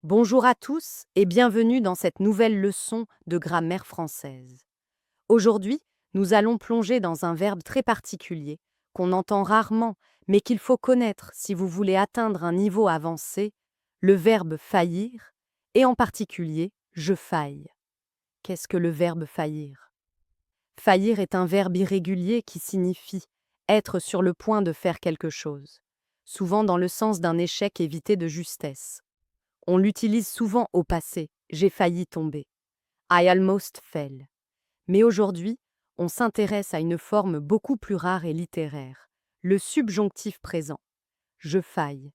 Bonjour à tous et bienvenue dans cette nouvelle leçon de grammaire française. Aujourd'hui, nous allons plonger dans un verbe très particulier qu'on entend rarement mais qu'il faut connaître si vous voulez atteindre un niveau avancé, le verbe faillir et en particulier je faille. Qu'est-ce que le verbe faillir? Faillir est un verbe irrégulier qui signifie être sur le point de faire quelque chose, souvent dans le sens d'un échec évité de justesse. On l'utilise souvent au passé, j'ai failli tomber. I almost fell. Mais aujourd'hui, on s'intéresse à une forme beaucoup plus rare et littéraire, le subjonctif présent. Je faille.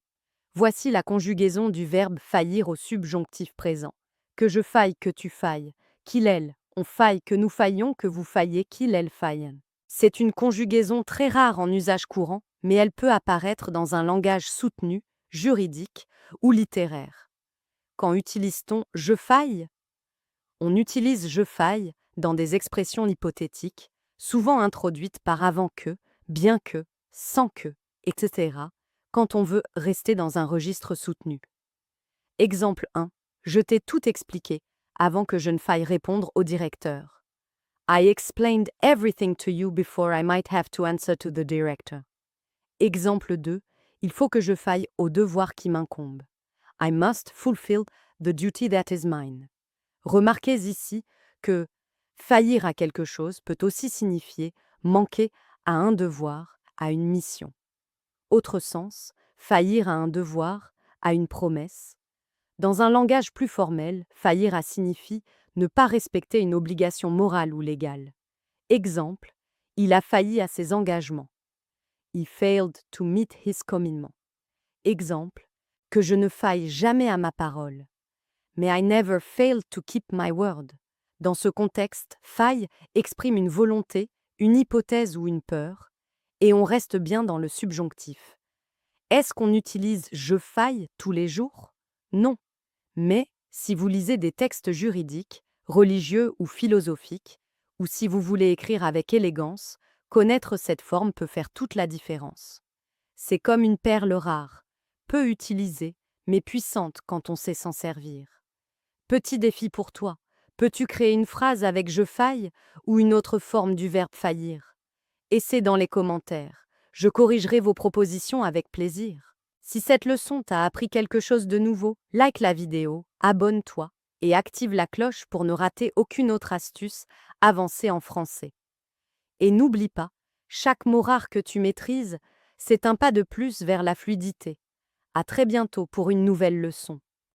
Voici la conjugaison du verbe faillir au subjonctif présent. Que je faille, que tu failles. Qu'il, elle, on faille, que nous faillions, que vous failliez, qu'il, elle faille. C'est une conjugaison très rare en usage courant, mais elle peut apparaître dans un langage soutenu, juridique ou littéraire. Quand utilise-t-on je faille? On utilise je faille dans des expressions hypothétiques, souvent introduites par avant que, bien que, sans que, etc., quand on veut rester dans un registre soutenu. Exemple 1. Je t'ai tout expliqué avant que je ne faille répondre au directeur. I explained everything to you before I might have to answer to the director. Exemple 2. Il faut que je faille au devoir qui m'incombe. I must fulfill the duty that is mine. Remarquez ici que faillir à quelque chose peut aussi signifier manquer à un devoir, à une mission. Autre sens, faillir à un devoir, à une promesse. Dans un langage plus formel, faillir a signifie ne pas respecter une obligation morale ou légale. Exemple, il a failli à ses engagements. He failed to meet his commitment. Exemple, que je ne faille jamais à ma parole. May I never fail to keep my word. Dans ce contexte, faille exprime une volonté, une hypothèse ou une peur, et on reste bien dans le subjonctif. Est-ce qu'on utilise je faille tous les jours? Non. Mais si vous lisez des textes juridiques, religieux ou philosophiques, ou si vous voulez écrire avec élégance, connaître cette forme peut faire toute la différence. C'est comme une perle rare, peu utilisée, mais puissante quand on sait s'en servir. Petit défi pour toi. Peux-tu créer une phrase avec je faille ou une autre forme du verbe faillir? Essaie dans les commentaires. Je corrigerai vos propositions avec plaisir. Si cette leçon t'a appris quelque chose de nouveau, like la vidéo, abonne-toi et active la cloche pour ne rater aucune autre astuce avancée en français. Et n'oublie pas, chaque mot rare que tu maîtrises, c'est un pas de plus vers la fluidité. À très bientôt pour une nouvelle leçon.